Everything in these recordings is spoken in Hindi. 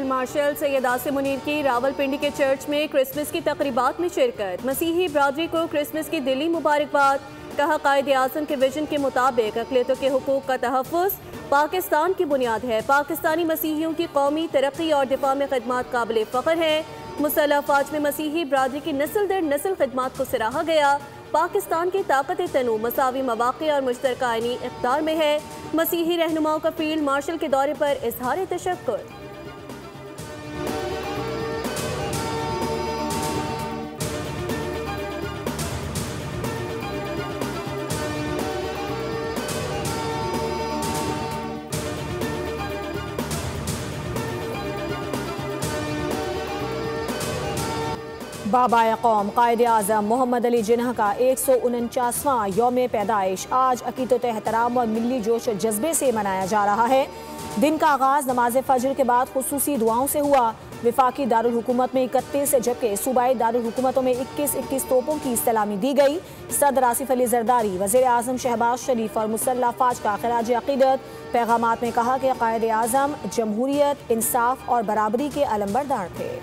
मार्शल सैयद आसिम मुनीर की रावलपिंडी के चर्च में क्रिसमस की तकरीबात में शिरकत। मसीही बरादरी को क्रिसमस की दिली मुबारकबाद। कहा, कायदे आज़म के विजन के मुताबिक अक़लियतों के हुकूक का तहफ़्फ़ुज़ पाकिस्तान की बुनियाद है। पाकिस्तानी मसीहियों की कौमी तरक्की और दिफा में खिदमत काबिल फ़ख्र है। मुसल्लह अफ़वाज में मसीही बरादरी की नस्ल दर नस्ल खिदमत को सराहा गया। पाकिस्तान की ताकत तनू मसावी मवाक़े और मुश्तरका आईनी इक़्तिदार में है। मसीही रहनुमाओं का फील्ड मार्शल के दौरे पर इज़हार तशक्कुर। बाबा कौम कायदे आज़म मोहम्मद अली जिन्ना का 149वां यौम पैदाइश आज अक़ीदत एहतराम और मिली जोश जज्बे से मनाया जा रहा है। दिन का आगाज़ नमाज फजर के बाद खुसूसी दुआओं से हुआ। विफाकी दारुल हुकूमत में 31 जबकि सूबाई दारुल हुकूमतों में 21 तोपों की सलामी दी गई। सदर आसिफ अली जरदारी, वज़ीर आज़म शहबाज शरीफ और मुसल्लह अफ़वाज का ख़िराज अक़ीदत। पैगामात में कहा कि कायदे आज़म जमहूरियत, इंसाफ और बराबरी के अलमबरदार थे।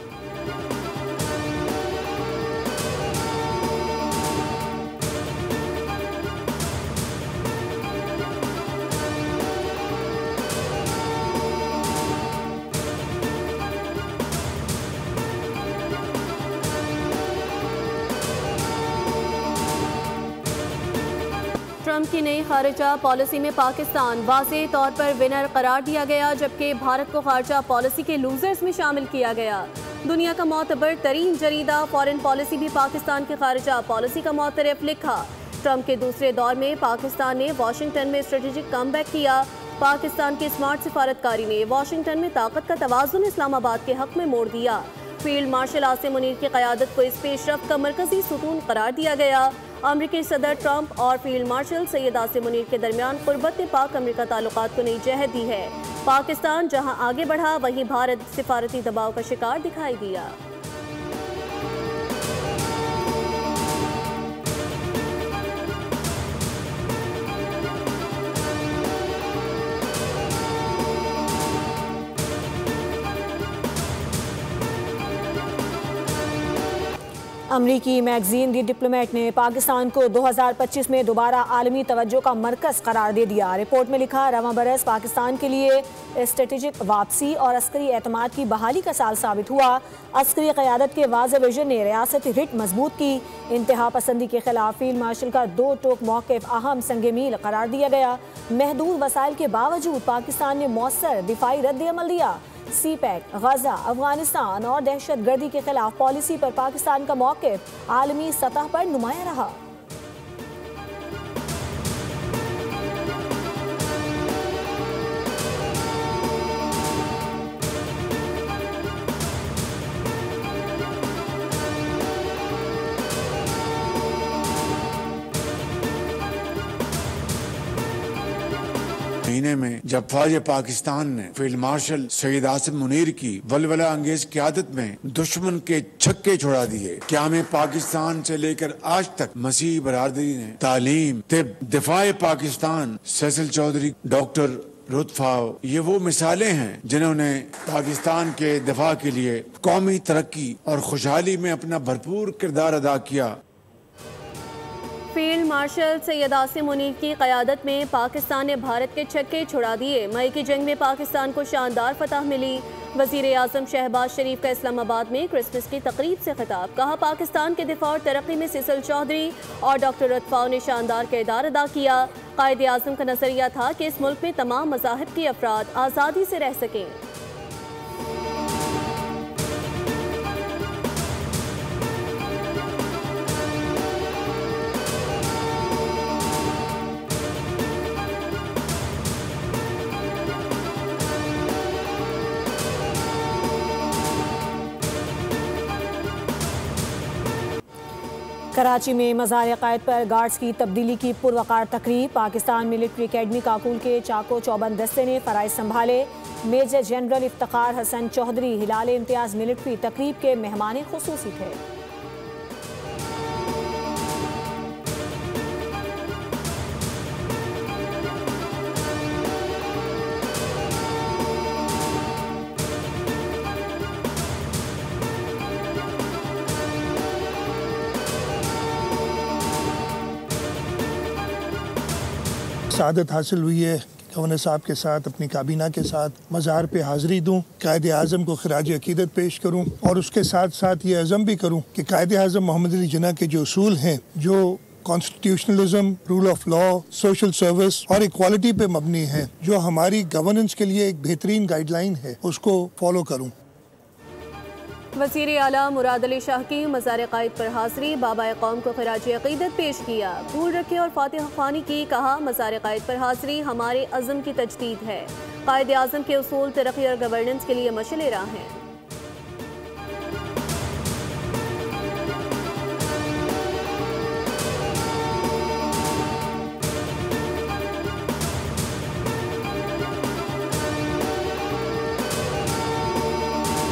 ट्रंप की नई खारिजा पॉलिसी में पाकिस्तान वाज़ेह तौर पर विनर करार दिया गया, जबकि भारत को खारिजा पॉलिसी के लूजर्स में शामिल किया गया। दुनिया का मोतबर तरीन जरीदा फॉरेन पॉलिसी भी पाकिस्तान की खारिजा पॉलिसी का मोतरफ लिखा। ट्रंप के दूसरे दौर में पाकिस्तान ने वाशिंगटन में स्ट्रेटेजिक कमबैक किया। पाकिस्तान की स्मार्ट सिफारतकारी ने वाशिंगटन में ताकत का तवाज़ुन इस्लामाबाद के हक में मोड़ दिया। फील्ड मार्शल आसिम मुनीर की क़यादत को इस पेशरफ्त का मरकजी सुतून करार दिया गया। अमरीकी सदर ट्रंप और फील्ड मार्शल सैयद आसिम मुनीर के दरमियान क़ुर्बत ने पाक अमरीका ताल्लुकात को नई जहत दी है। पाकिस्तान जहां आगे बढ़ा, वहीं भारत सिफारती दबाव का शिकार दिखाई दिया। अमरीकी मैगजीन दी डिप्लोमेट ने पाकिस्तान को 2025 में दोबारा आलमी तवज्जो का मरकज़ करार दे दिया। रिपोर्ट में लिखा, रवां बरस पाकिस्तान के लिए स्ट्रेटेजिक वापसी और अस्करी एतमाद की बहाली का साल साबित हुआ। अस्करी क़यादत के वाज़ेह विजन ने रियासती रिट मजबूत की। इंतहा पसंदी के खिलाफ फील्ड मार्शल का दो टोक मौक़िफ़ अहम संग मील करार दिया गया। महदूद वसाइल के बावजूद पाकिस्तान ने मौसर दिफाई रद्द अमल दिया। सी पैक, गजा, अफगानिस्तान और दहशत गर्दी के खिलाफ पॉलिसी पर पाकिस्तान का मौक़िफ़ आलमी सतह पर नुमाया रहा। महीने में जब फौज पाकिस्तान ने फील्ड मार्शल सैयद आसिम मुनीर की वलवला अंगेज क़यादत में दुश्मन के छक्के छुड़ा दिए, क़याम पाकिस्तान से लेकर आज तक मसीह बरादरी ने तालीम, तिब, दिफाए पाकिस्तान, सैसल चौधरी, डॉक्टर रुतफाव, ये वो मिसालें हैं जिन्होंने पाकिस्तान के दिफा के लिए कौमी तरक्की और खुशहाली में अपना भरपूर किरदार अदा किया। फील्ड मार्शल सैयद आसिम मुनीर की क़यादत में पाकिस्तान ने भारत के छक्के छुड़ा दिए। मई की जंग में पाकिस्तान को शानदार फतह मिली। वज़ीर आज़म शहबाज शरीफ का इस्लामाबाद में क्रिसमस की तकरीब से खिताब। कहा, पाकिस्तान के दिफा और तरक्की में सैसल चौधरी और डॉक्टर रुतफाव ने शानदार किरदार अदा किया। कायदे आज़म का नज़रिया था कि इस मुल्क में तमाम मज़ाहिब के अफराद आज़ादी से रह सकें। कराची में मज़ार क़ायद पर गार्ड्स की तब्दीली की पुरवकार तकरीब। पाकिस्तान मिलिट्री अकेडमी काकुल के चाको चौबंद दस्ते ने फ़राइज़ संभाले। मेजर जनरल इफ्तिखार हसन चौधरी हिलाल इम्तियाज़ मिलिट्री तकरीब के मेहमान खुसूसी थे। सआदत हासिल हुई है गवर्नर साहब के साथ अपनी काबीना के साथ मज़ार पे हाज़िरी दूँ, कायदे आज़म को खराज अकीदत पेश करूँ और उसके साथ साथ ये अज़म भी करूँ कि कायदे आज़म मोहम्मद अली जिन्ना के जो उसूल हैं, जो constitutionalism, rule of law, social service और इक्वालिटी पे मबनी है, जो हमारी गवर्नेंस के लिए एक बेहतरीन गाइडलाइन है, उसको फॉलो करूँ। वज़ीर आला मुराद अली शाह की मज़ार क़ायद पर हाज़िरी, बाबा कौम को खराज अक़ीदत पेश किया, फूल रखे और फातिहा ख़्वानी की। कहा, मज़ार क़ायद पर हाज़िरी हमारे अज़म की तजदीद है। क़ायद आज़म के उसूल तरक्की और गवर्नेंस के लिए मशअल राह हैं।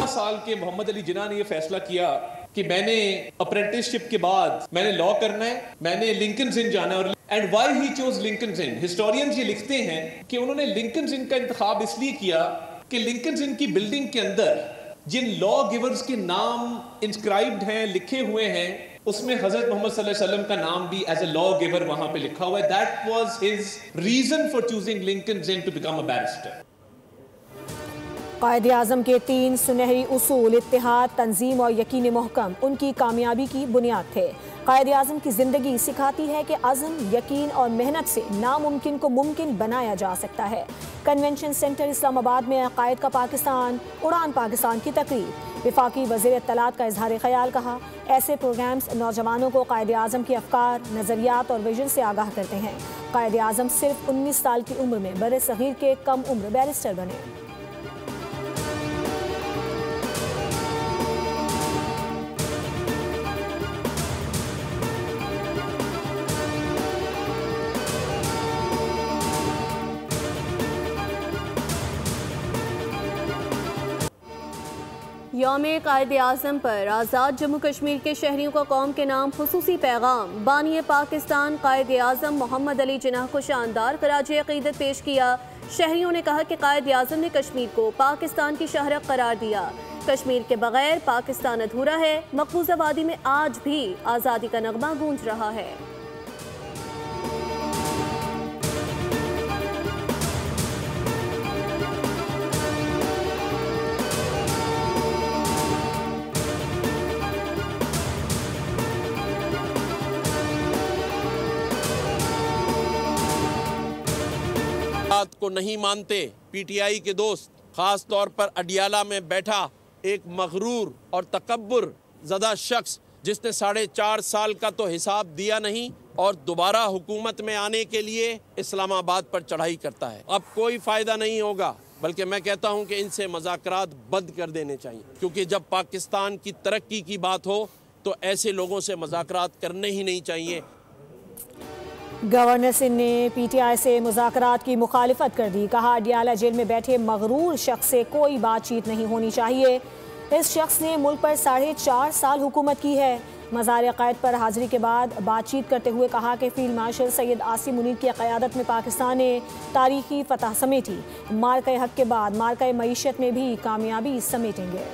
साल के मोहम्मद अली जिन्ना ने यह फैसला किया कि मैंने अप्रेंटिसशिप के बाद मैंने लॉ करना है, मैंने लिंकन्स इन जाना है। और and why he chose Lincoln's in, historians ये लिखते हैं कि उन्होंने लिंकन्स इन का इंतखाब इसलिए किया कि लिंकन्स इन की बिल्डिंग के अंदर जिन लॉ गिवर्स के नाम इंस्क्राइब्ड हैं, लिखे हुए हैं, उसमें हजरत मोहम्मद सल्लल्लाहु अलैहि वसल्लम का नाम भी एज ए लॉ गिवर वहां पे लिखा हुआ है। That was his reason for choosing Lincoln's Inn to become a barrister. Quaid Azam के 3 सुनहरी उसूल इत्तेहाद, तंजीम और यकीन महकम उनकी कामयाबी की बुनियाद थे। क़ायद आज़म की ज़िंदगी सिखाती है कि अज़म, यकीन और मेहनत से नामुमकिन को मुमकिन बनाया जा सकता है। कन्वेंशन सेंटर इस्लामाबाद में क़ायद का पाकिस्तान, उड़ान पाकिस्तान की तकरीब। वफाकी वज़ीर इत्तलात का इजहार ख्याल। कहा, ऐसे प्रोग्राम्स नौजवानों को क़ायद आज़म के अफ़कार, नज़रियात और विजन से आगाह करते हैं। क़ायद आज़म सिर्फ 19 साल की उम्र में बड़े सग़ीर के कम उम्र बैरिस्टर बने। यौम क़ायद आज़म पर आज़ाद जम्मू कश्मीर के शहरियों को कौम के नाम खुसूसी पैगाम। बानी पाकिस्तान क़ायद आज़म मोहम्मद अली जिन्ना को शानदार खराज अक़ीदत पेश किया। शहरियों ने कहा कि क़ायद आज़म ने कश्मीर को पाकिस्तान की शहरक करार दिया। कश्मीर के बगैर पाकिस्तान अधूरा है। मकबूजा वादी में आज भी आज़ादी का नगमा गूंज रहा है। को नहीं मानते। पीटीआई के दोस्त, खास तौर पर अडियाला में बैठा एक मगरूर और तकब्बुर ज़दा शख्स जिसने 4.5 साल का तो हिसाब दिया नहीं और दोबारा हुकूमत में आने के लिए इस्लामाबाद पर चढ़ाई करता है। अब कोई फ़ायदा नहीं होगा, बल्कि मैं कहता हूं कि इनसे मुज़ाकरात बंद कर देने चाहिए, क्योंकि जब पाकिस्तान की तरक्की की बात हो तो ऐसे लोगों से मुज़ाकरात करने ही नहीं चाहिए। गवर्नर सिंह ने पीटीआई से मुज़ाकरात की मुखालिफत कर दी। कहा, अडियाला जेल में बैठे मगरूर शख्स से कोई बातचीत नहीं होनी चाहिए। इस शख्स ने मुल्क पर 4.5 साल हुकूमत की है। मज़ार क़ायद पर हाज़िरी के बाद बातचीत करते हुए कहा कि फील्ड मार्शल सैयद आसिम मुनीर की क़यादत में पाकिस्तान ने तारीखी फतह समेटी। मार्का हक के बाद मार्का मईशत में भी कामयाबी समेटेंगे।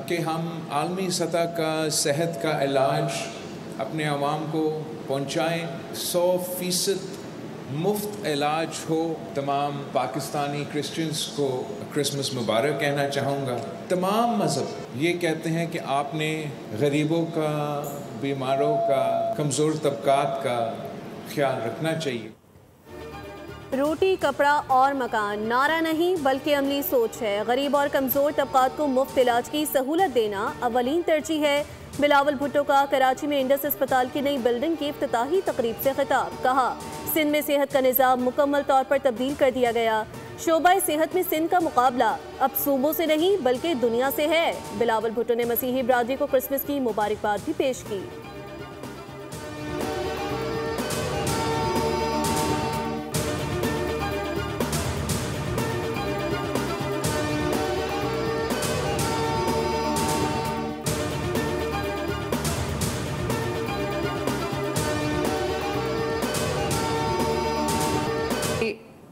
कि हम आलमी सतह का सेहत का इलाज अपने आवाम को पहुँचाएँ, 100% मुफ्त इलाज हो। तमाम पाकिस्तानी क्रिश्चियंस को क्रिसमस मुबारक कहना चाहूँगा। तमाम मज़हब ये कहते हैं कि आपने गरीबों का, बीमारों का, कमज़ोर तबकात का ख्याल रखना चाहिए। रोटी, कपड़ा और मकान नारा नहीं बल्कि अमली सोच है। गरीब और कमज़ोर तबकात को मुफ्त इलाज की सहूलत देना अवलीन तरजीह है। बिलावल भुट्टो का कराची में इंडस अस्पताल की नई बिल्डिंग की इफ्तिताही तकरीब से खिताब। कहा, सिंध में सेहत का निज़ाम मुकम्मल तौर पर तब्दील कर दिया गया। शोबा सेहत में सिंध का मुकाबला अब सूबों से नहीं बल्कि दुनिया से है। बिलावल भुट्टो ने मसीही बरादरी को क्रिसमस की मुबारकबाद भी पेश की।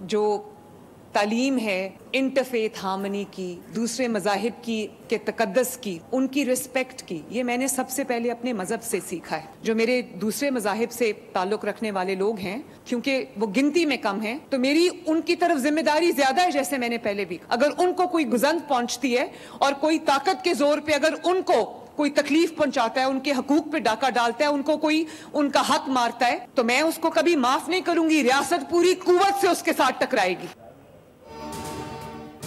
जो तालीम है इंटरफेथ हार्मनी की, दूसरे मज़ाहिब की के तकद्दस की, उनकी रिस्पेक्ट की, ये मैंने सबसे पहले अपने मज़हब से सीखा है। जो मेरे दूसरे मज़ाहिब से ताल्लुक़ रखने वाले लोग हैं, क्योंकि वो गिनती में कम हैं, तो मेरी उनकी तरफ जिम्मेदारी ज़्यादा है। जैसे मैंने पहले भी, अगर उनको कोई गुज़ंद पहुँचती है और कोई ताकत के ज़ोर पे अगर उनको कोई तकलीफ पहुंचाता है, उनके हकूक पे डाका डालता है, उनको कोई उनका हक मारता है, तो मैं उसको कभी माफ नहीं करूंगी। रियासत पूरी कुव्वत से उसके साथ टकराएगी।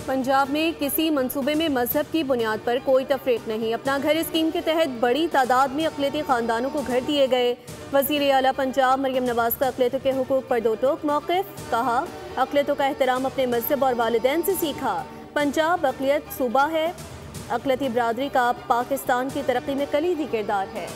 पंजाब में किसी मंसूबे में मजहब की बुनियाद पर कोई तफरीक नहीं। अपना घर स्कीम के तहत बड़ी तादाद में अक़लियती ख़ानदानों को घर दिए गए। वज़ीर आला पंजाब मरियम नवाज़ का अक़लियतों के हुकूक पर दो टोक मौक़िफ़। कहा, अक़लियतों का एहतराम अपने मजहब और वालिदैन से सीखा। पंजाब अक़लियत सूबा है। अक़लियती बरादरी का पाकिस्तान की तरक्की में कलीदी किरदार है।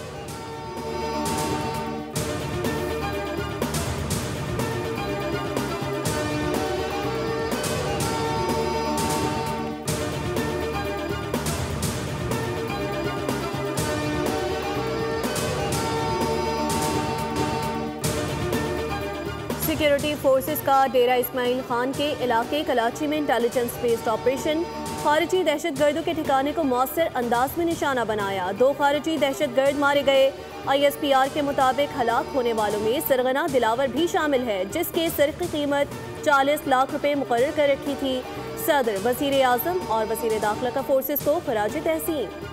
सिक्योरिटी फोर्सेस का डेरा इस्माइल खान के इलाके कराची में इंटेलिजेंस बेस्ड ऑपरेशन। खारिजी दहशतगर्दों के ठिकाने को मौसर अंदाज में निशाना बनाया। 2 खारिजी दहशतगर्द मारे गए। ISPR के मुताबिक हलाक होने वालों में सरगना दिलावर भी शामिल है, जिसके सर की कीमत 40 लाख रुपए मुकर्रर कर रखी थी। सदर, वज़ीर आज़म और वज़ीर दाखिला का फोर्सेस को खराज तहसीन।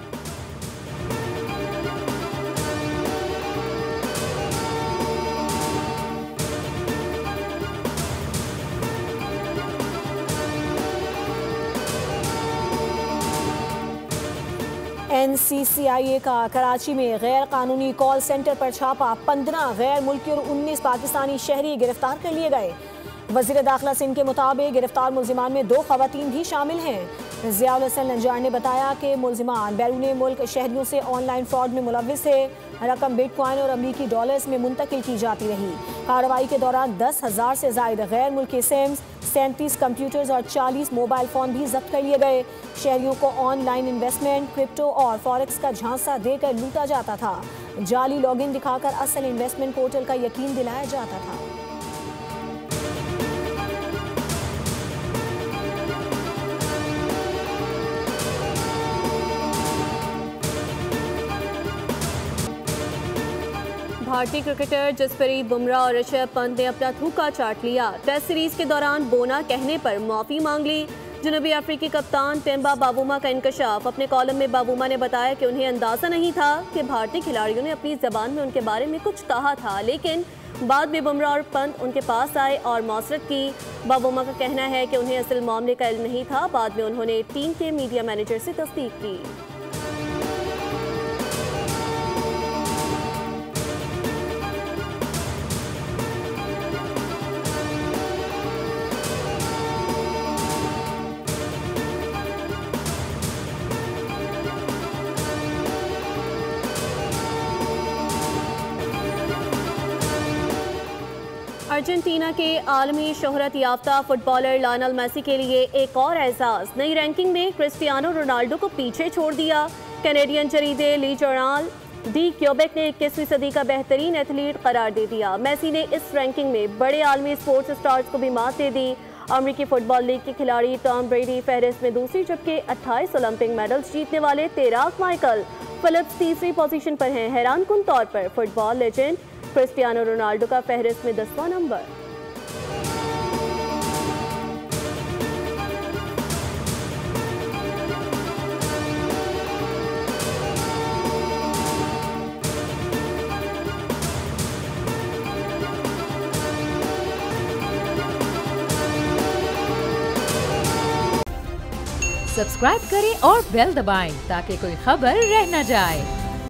NCCIA का कराची में गैर कानूनी कॉल सेंटर पर छापा। 15 गैर मुल्की और 19 पाकिस्तानी शहरी गिरफ्तार कर लिए गए। वज़ीर दाखिला सिंध के मुताबिक गिरफ्तार मुल्जिमान में 2 ख़वातीन भी शामिल हैं। ज़ियाउल हसन लंजार ने बताया कि मुल्जिमान बैरून मुल्क शहरियों से ऑनलाइन फ्रॉड में मुलव्विस थे। रकम बिटकॉइन और अमरीकी डॉलर्स में मुंतकिल की जाती रही। कार्रवाई के दौरान 10,000 से ज़ायद गैर मुल्की सिम्स, 37 कंप्यूटर्स और 40 मोबाइल फ़ोन भी जब्त कर लिए गए। शहरियों को ऑनलाइन इन्वेस्टमेंट, क्रिप्टो और फॉरेक्स का झांसा देकर लूटा जाता था। जाली लॉगिन दिखाकर असल इन्वेस्टमेंट पोर्टल का यकीन दिलाया जाता था। भारतीय क्रिकेटर जसप्रीत बुमराह और ऋषभ पंत ने अपना थूका चाट लिया। टेस्ट सीरीज के दौरान बोना कहने पर माफी मांग ली। जनूबी अफ्रीकी कप्तान टेम्बा बावूमा का इंकशाफ। अपने कॉलम में बावूमा ने बताया कि उन्हें अंदाजा नहीं था कि भारतीय खिलाड़ियों ने अपनी जबान में उनके बारे में कुछ कहा था, लेकिन बाद में बुमराह और पंत उनके पास आए और मौसरत की। बावूमा का कहना है कि उन्हें असल मामले का इल्म नहीं था। बाद में उन्होंने टीम के मीडिया मैनेजर से तस्दीक की। अर्जेंटीना के आलमी शोहरत याफ्ता फुटबॉलर लायनल मेसी के लिए एक और एहसास। नई रैंकिंग में क्रिस्टियानो रोनाल्डो को पीछे छोड़ दिया। कैनेडियन जरीदे ली जर्नल डी क्यूबेक ने 21वीं सदी का बेहतरीन एथलीट करार दे दिया। मेसी ने इस रैंकिंग में बड़े आलमी स्पोर्ट्स स्टार्स को भी मात दे दी। अमेरिकी फुटबॉल लीग के खिलाड़ी टॉम ब्रेडी फहरिस्त में दूसरी, जबकि 28 ओलंपिक मेडल्स जीतने वाले तैराक माइकल फिलिप्स तीसरी पोजीशन पर हैं। हैरानकुन तौर पर फुटबॉल लेजेंड क्रिस्टियानो रोनाल्डो का फहरिस्त में 10वां नंबर। सब्सक्राइब करें और बेल दबाएं ताकि कोई खबर रह न जाए।